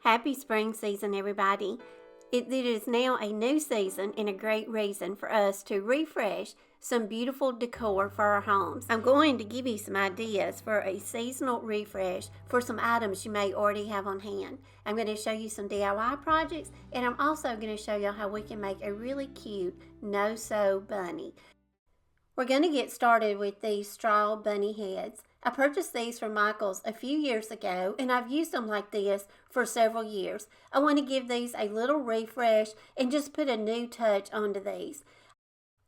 Happy spring season, everybody. It is now a new season and a great reason for us to refresh some beautiful decor for our homes. I'm going to give you some ideas for a seasonal refresh for some items you may already have on hand. I'm going to show you some DIY projects, and I'm also going to show you how we can make a really cute no-sew bunny. We're going to get started with these straw bunny heads. I purchased these from Michael's a few years ago, and I've used them like this for several years. I want to give these a little refresh and just put a new touch onto these.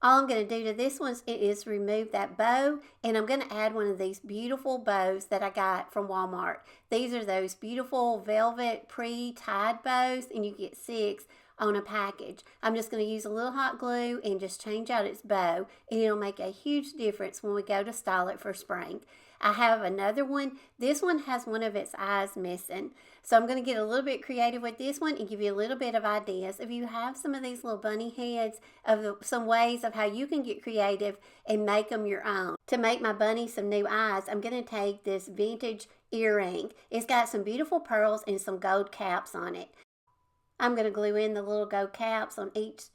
All I'm going to do to this one is remove that bow, and I'm going to add one of these beautiful bows that I got from Walmart. These are those beautiful velvet pre-tied bows, and you get 6 on a package. I'm just going to use a little hot glue and just change out its bow, and it'll make a huge difference when we go to style it for spring. I have another one. This one has one of its eyes missing. So I'm going to get a little bit creative with this one and give you a little bit of ideas. If you have some of these little bunny heads, of some ways of how you can get creative and make them your own. To make my bunny some new eyes, I'm going to take this vintage earring. It's got some beautiful pearls and some gold caps on it. I'm going to glue in the little gold caps on each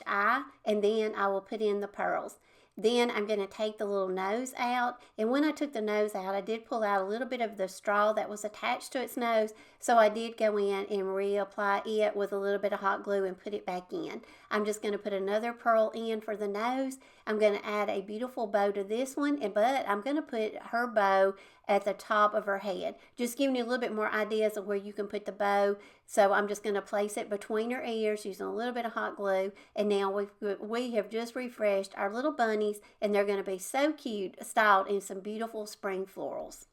eye, and then I will put in the pearls. Then I'm going to take the little nose out, and when I took the nose out, I did pull out a little bit of the straw that was attached to its nose, so I did go in and reapply it with a little bit of hot glue and put it back in. I'm just going to put another pearl in for the nose. I'm going to add a beautiful bow to this one, but I'm going to put her bow at the top of her head. Just giving you a little bit more ideas of where you can put the bow. So I'm just going to place it between her ears using a little bit of hot glue. And now we have just refreshed our little bunnies, and they're going to be so cute, styled in some beautiful spring florals.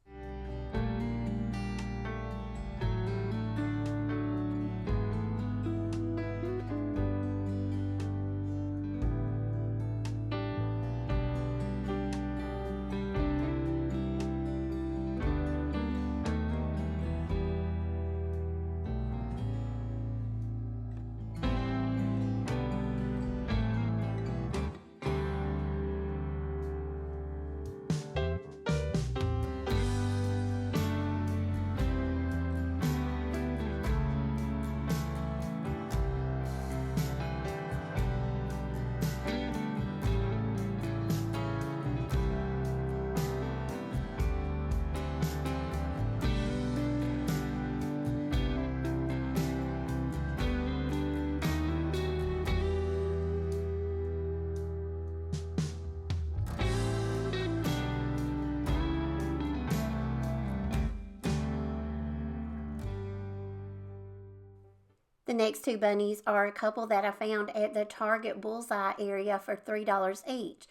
The next 2 bunnies are a couple that I found at the Target Bullseye area for $3 each.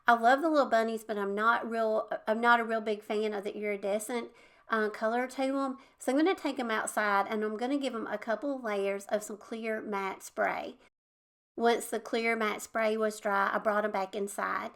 I love the little bunnies, but I'm not a real big fan of the iridescent color to them. So I'm going to take them outside, and I'm going to give them a couple of layers of some clear matte spray. Once the clear matte spray was dry, I brought them back inside.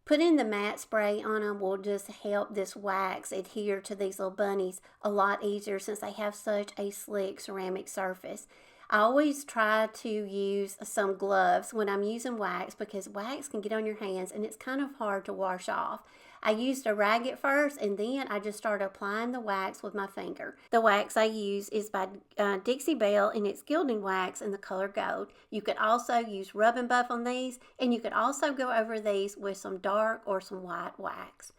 Putting the matte spray on them will just help this wax adhere to these little bunnies a lot easier since they have such a slick ceramic surface. I always try to use some gloves when I'm using wax because wax can get on your hands and it's kind of hard to wash off. I used a rag at first, and then I just started applying the wax with my finger. The wax I use is by Dixie Belle, and it's gilding wax in the color gold. You could also use rub and buff on these, and you could also go over these with some dark or some white wax.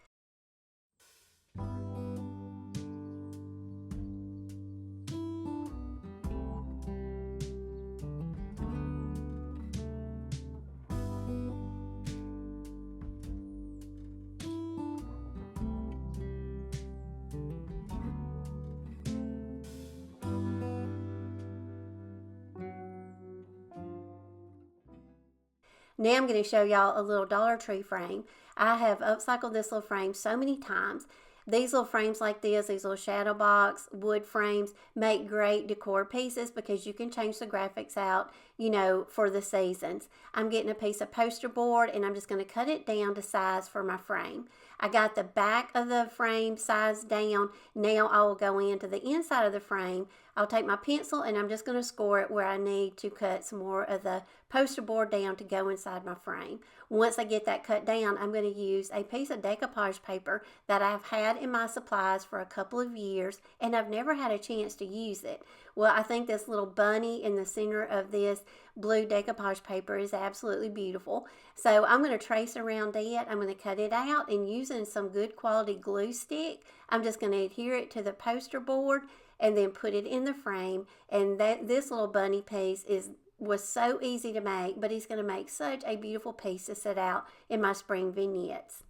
Now I'm going to show y'all a little Dollar Tree frame. I have upcycled this little frame so many times. These little frames like this, these little shadow box wood frames, make great decor pieces because you can change the graphics out, for the seasons. I'm getting a piece of poster board, and I'm just going to cut it down to size for my frame. I got the back of the frame sized down. Now I will go into the inside of the frame I'll take my pencil and I'm just going to score it where I need to cut some more of the poster board down to go inside my frame. Once I get that cut down, I'm going to use a piece of decoupage paper that I've had in my supplies for a couple of years, and I've never had a chance to use it. Well, I think this little bunny in the center of this blue decoupage paper is absolutely beautiful. So I'm going to trace around it. I'm going to cut it out, and using some good quality glue stick, I'm just going to adhere it to the poster board and then put it in the frame. And this little bunny piece was so easy to make, but it's going to make such a beautiful piece to set out in my spring vignettes.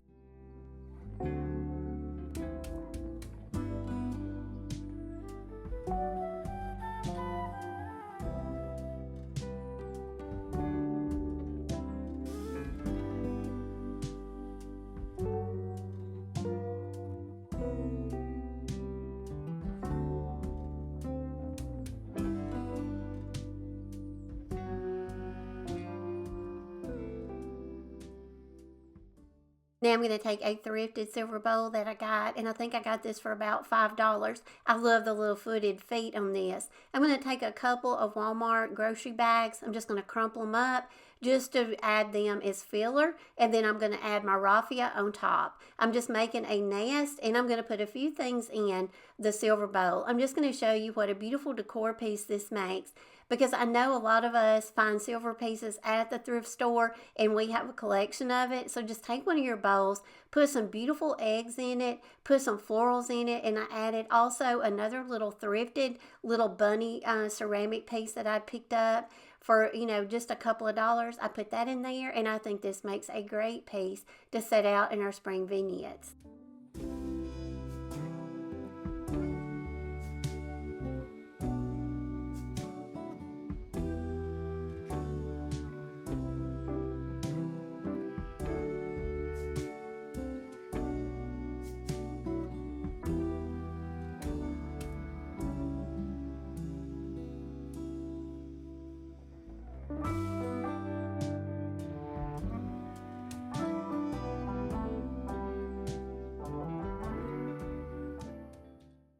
Now I'm going to take a thrifted silver bowl that I got, and I think I got this for about $5. I love the little footed feet on this. I'm going to take a couple of Walmart grocery bags. I'm just going to crumple them up just to add them as filler, and then I'm going to add my raffia on top. I'm just making a nest, and I'm going to put a few things in the silver bowl. I'm just going to show you what a beautiful decor piece this makes, because I know a lot of us find silver pieces at the thrift store and we have a collection of it. So just take one of your bowls, put some beautiful eggs in it, put some florals in it, and I added also another little thrifted little bunny ceramic piece that I picked up for, just a couple of dollars. I put that in there, and I think this makes a great piece to set out in our spring vignettes.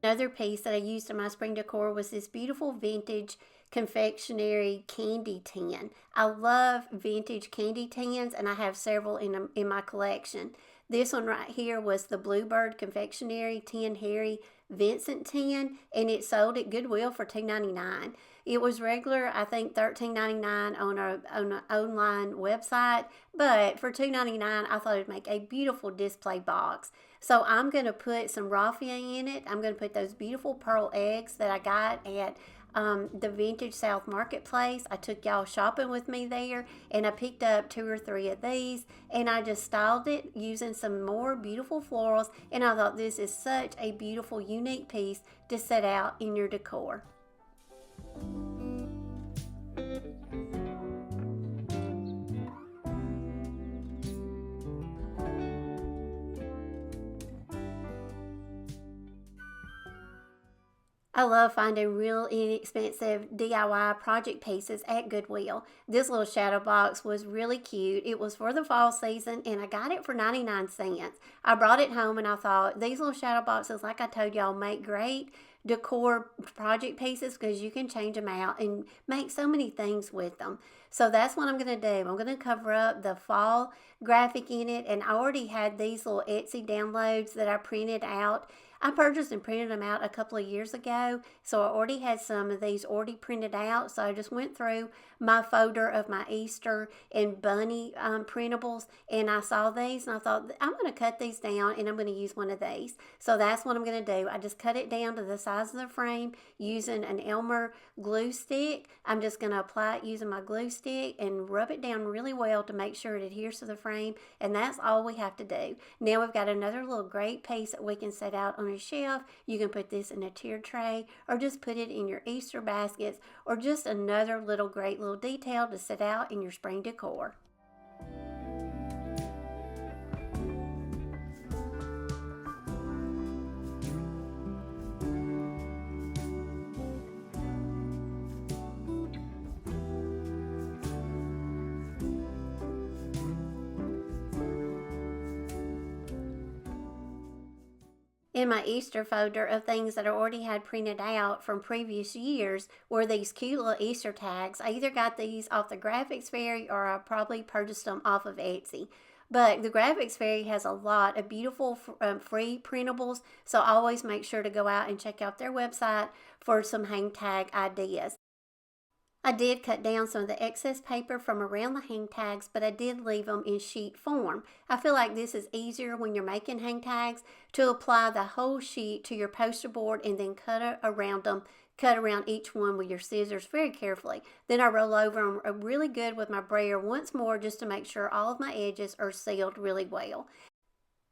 Another piece that I used in my spring decor was this beautiful vintage confectionery candy tin. I love vintage candy tins, and I have several in my collection. This one right here was the Bluebird Confectionery Tin Harry Vincent tin, and it sold at Goodwill for $2.99. It was regular, I think, $13.99 on an online website, but for $2.99, I thought it'd make a beautiful display box. So I'm going to put some raffia in it. I'm going to put those beautiful pearl eggs that I got at the Vintage South Marketplace. I took y'all shopping with me there, and I picked up 2 or 3 of these, and I just styled it using some more beautiful florals, and I thought this is such a beautiful, unique piece to set out in your decor. I love finding real inexpensive DIY project pieces at Goodwill. This little shadow box was really cute. It was for the fall season, and I got it for 99 cents. I brought it home, and I thought these little shadow boxes, like I told y'all, make great decor project pieces because you can change them out and make so many things with them. So that's what I'm going to do. I'm going to cover up the fall graphic in it, and I already had these little Etsy downloads that I printed out. I purchased and printed them out a couple of years ago, so I already had some of these already printed out. So I just went through my folder of my Easter and bunny printables, and I saw these, and I thought, I'm going to cut these down, and I'm going to use one of these. So that's what I'm going to do. I just cut it down to the size of the frame using an Elmer glue stick. I'm just going to apply it using my glue stick and rub it down really well to make sure it adheres to the frame, and that's all we have to do. Now we've got another little great piece that we can set out on a shelf. You can put this in a tiered tray, or just put it in your Easter baskets, or just another great little detail to set out in your spring decor. In my Easter folder of things that I already had printed out from previous years were these cute little Easter tags. I either got these off the Graphics Fairy or I probably purchased them off of Etsy. But the Graphics Fairy has a lot of beautiful free printables, so always make sure to go out and check out their website for some hang tag ideas. I did cut down some of the excess paper from around the hang tags, but I did leave them in sheet form. I feel like this is easier when you're making hang tags to apply the whole sheet to your poster board and then cut around them. Cut around each one with your scissors very carefully. Then I roll over them really good with my brayer once more just to make sure all of my edges are sealed really well.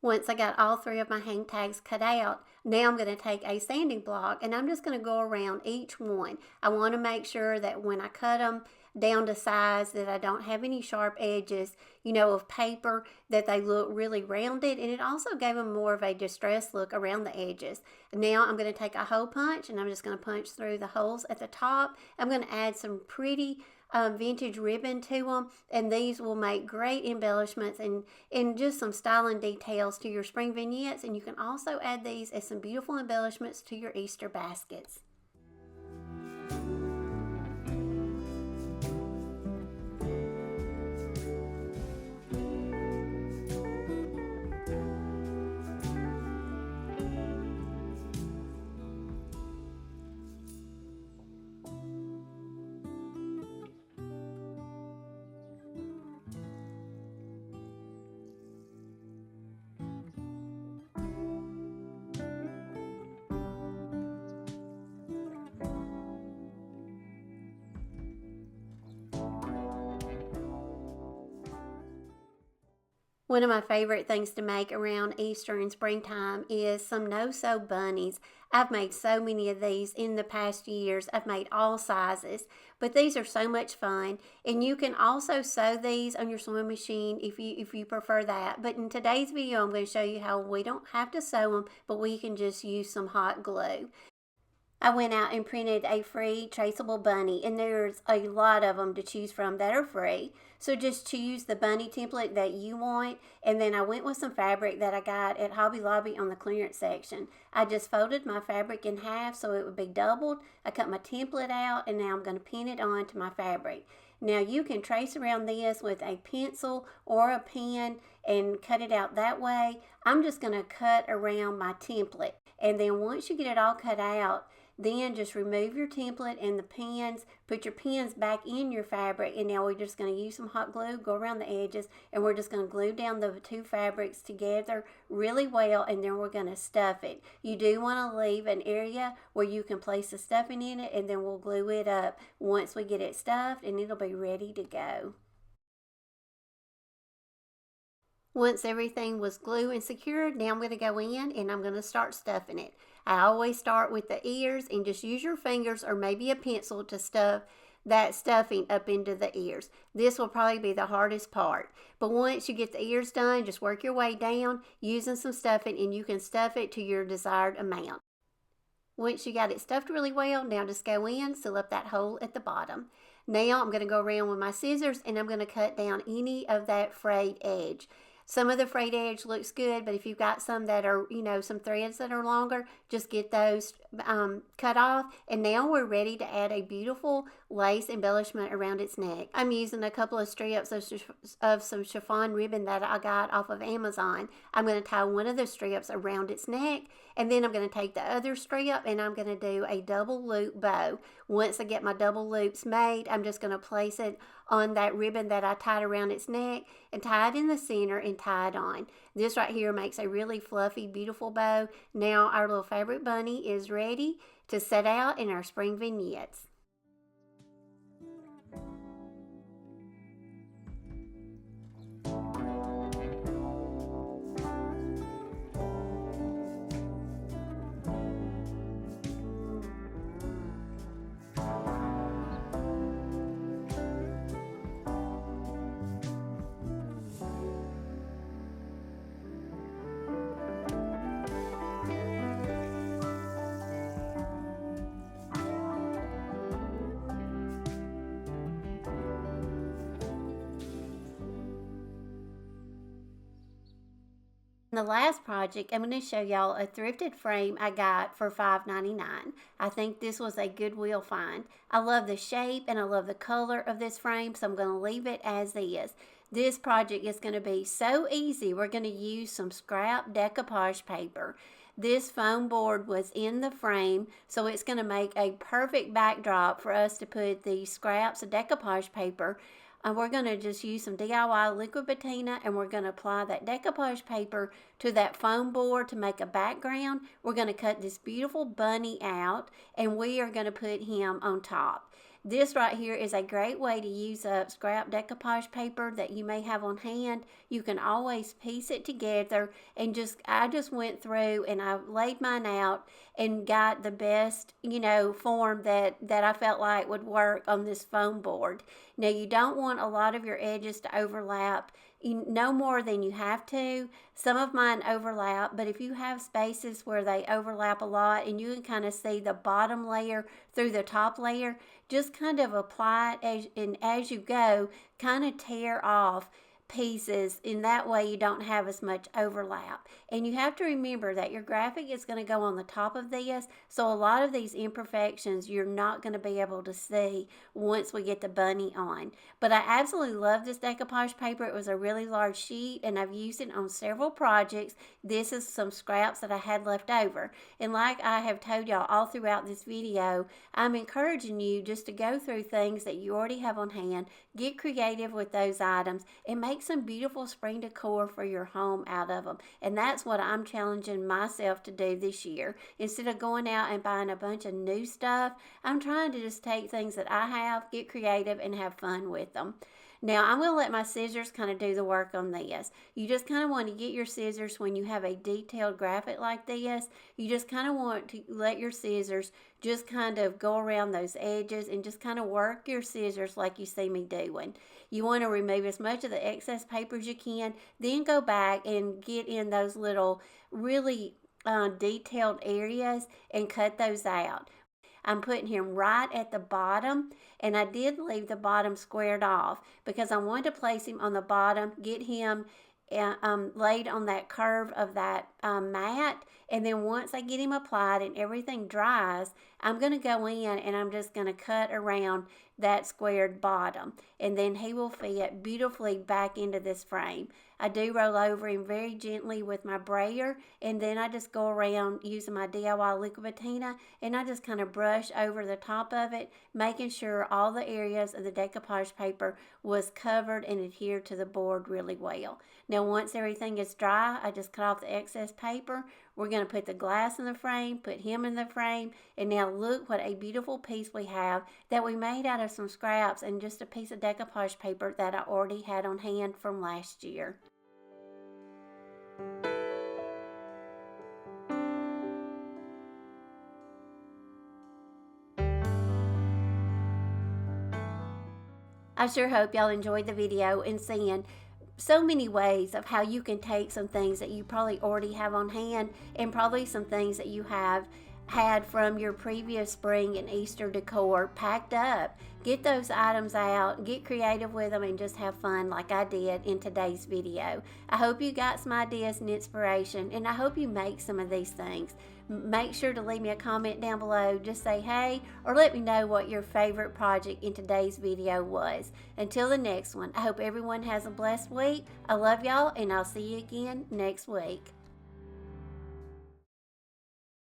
Once I got all 3 of my hang tags cut out, now I'm going to take a sanding block and I'm just going to go around each one. I want to make sure that when I cut them down to size that I don't have any sharp edges, of paper, that they look really rounded, and it also gave them more of a distressed look around the edges. Now I'm going to take a hole punch and I'm just going to punch through the holes at the top. I'm going to add some pretty vintage ribbon to them, and these will make great embellishments and just some styling details to your spring vignettes, and you can also add these as some beautiful embellishments to your Easter baskets. One of my favorite things to make around Easter and springtime is some no-sew bunnies. I've made so many of these in the past years. I've made all sizes, but these are so much fun. And you can also sew these on your sewing machine if you prefer that. But in today's video, I'm going to show you how we don't have to sew them, but we can just use some hot glue. I went out and printed a free traceable bunny, and there's a lot of them to choose from that are free. So just choose the bunny template that you want, and then I went with some fabric that I got at Hobby Lobby on the clearance section. I just folded my fabric in half so it would be doubled. I cut my template out, and now I'm going to pin it on to my fabric. Now you can trace around this with a pencil or a pen and cut it out that way. I'm just going to cut around my template, and then once you get it all cut out, then just remove your template and the pins, put your pins back in your fabric, and now we're just going to use some hot glue, go around the edges, and we're just going to glue down the 2 fabrics together really well, and then we're going to stuff it. You do want to leave an area where you can place the stuffing in it, and then we'll glue it up once we get it stuffed, and it'll be ready to go. Once everything was glued and secured, now I'm going to go in and I'm going to start stuffing it. I always start with the ears and just use your fingers or maybe a pencil to stuff that stuffing up into the ears. This will probably be the hardest part. But once you get the ears done, just work your way down using some stuffing, and you can stuff it to your desired amount. Once you got it stuffed really well, now just go in, seal up that hole at the bottom. Now I'm going to go around with my scissors and I'm going to cut down any of that frayed edge. Some of the frayed edge looks good, but if you've got some that are, some threads that are longer, just get those cut off. And now we're ready to add a beautiful lace embellishment around its neck. I'm using a couple of strips of some chiffon ribbon that I got off of Amazon. I'm going to tie one of the strips around its neck, and then I'm going to take the other strip and I'm going to do a double loop bow. Once I get my double loops made, I'm just going to place it on that ribbon that I tied around its neck and tie it in the center and tie it on. This right here makes a really fluffy, beautiful bow. Now our little fabric bunny is ready to set out in our spring vignettes. The last project, I'm going to show y'all a thrifted frame I got for $5.99. I think this was a Goodwill find. I love the shape and I love the color of this frame, so I'm going to leave it as is. This project is going to be so easy. We're going to use some scrap decoupage paper. This foam board was in the frame, so it's going to make a perfect backdrop for us to put the scraps of decoupage paper. We're going to just use some DIY liquid patina, and we're going to apply that decoupage paper to that foam board to make a background. We're going to cut this beautiful bunny out, and we are going to put him on top. This right here is a great way to use up scrap decoupage paper that you may have on hand. You can always piece it together, and I just went through and I laid mine out and got the best, form that I felt like would work on this foam board. Now, you don't want a lot of your edges to overlap, no more than you have to. Some of mine overlap, but if you have spaces where they overlap a lot and you can kind of see the bottom layer through the top layer, just kind of apply it as you go, kind of tear off pieces. In that way you don't have as much overlap. And you have to remember that your graphic is going to go on the top of this, so a lot of these imperfections you're not going to be able to see once we get the bunny on. But I absolutely love this decoupage paper. It was a really large sheet and I've used it on several projects. This is some scraps that I had left over, and like I have told y'all all throughout this video, I'm encouraging you just to go through things that you already have on hand, get creative with those items, and make some beautiful spring decor for your home out of them. And that's what I'm challenging myself to do this year. Instead of going out and buying a bunch of new stuff, I'm trying to just take things that I have, get creative, and have fun with them. Now, I'm going to let my scissors kind of do the work on this. You just kind of want to get your scissors when you have a detailed graphic like this. You just kind of want to let your scissors just kind of go around those edges and just kind of work your scissors like you see me doing. You want to remove as much of the excess paper as you can, then go back and get in those little really detailed areas and cut those out. I'm putting him right at the bottom, and I did leave the bottom squared off because I wanted to place him on the bottom, get him laid on that curve of that mat, and then once I get him applied and everything dries, I'm going to go in and I'm just going to cut around that squared bottom, and then he will fit beautifully back into this frame. I do roll over him very gently with my brayer, and then I just go around using my DIY liquid patina, and I just kind of brush over the top of it, making sure all the areas of the decoupage paper was covered and adhered to the board really well. Now, once everything is dry, I just cut off the excess paper. We're going to put the glass in the frame, put him in the frame, and now look what a beautiful piece we have that we made out of some scraps and just a piece of decoupage paper that I already had on hand from last year. I sure hope y'all enjoyed the video and seeing so many ways of how you can take some things that you probably already have on hand and probably some things that you have had from your previous spring and Easter decor packed up. Get those items out, get creative with them, and just have fun like I did in today's video. I hope you got some ideas and inspiration, and I hope you make some of these things. Make sure to leave me a comment down below. Just say hey, or let me know what your favorite project in today's video was. Until the next one, I hope everyone has a blessed week. I love y'all, and I'll see you again next week.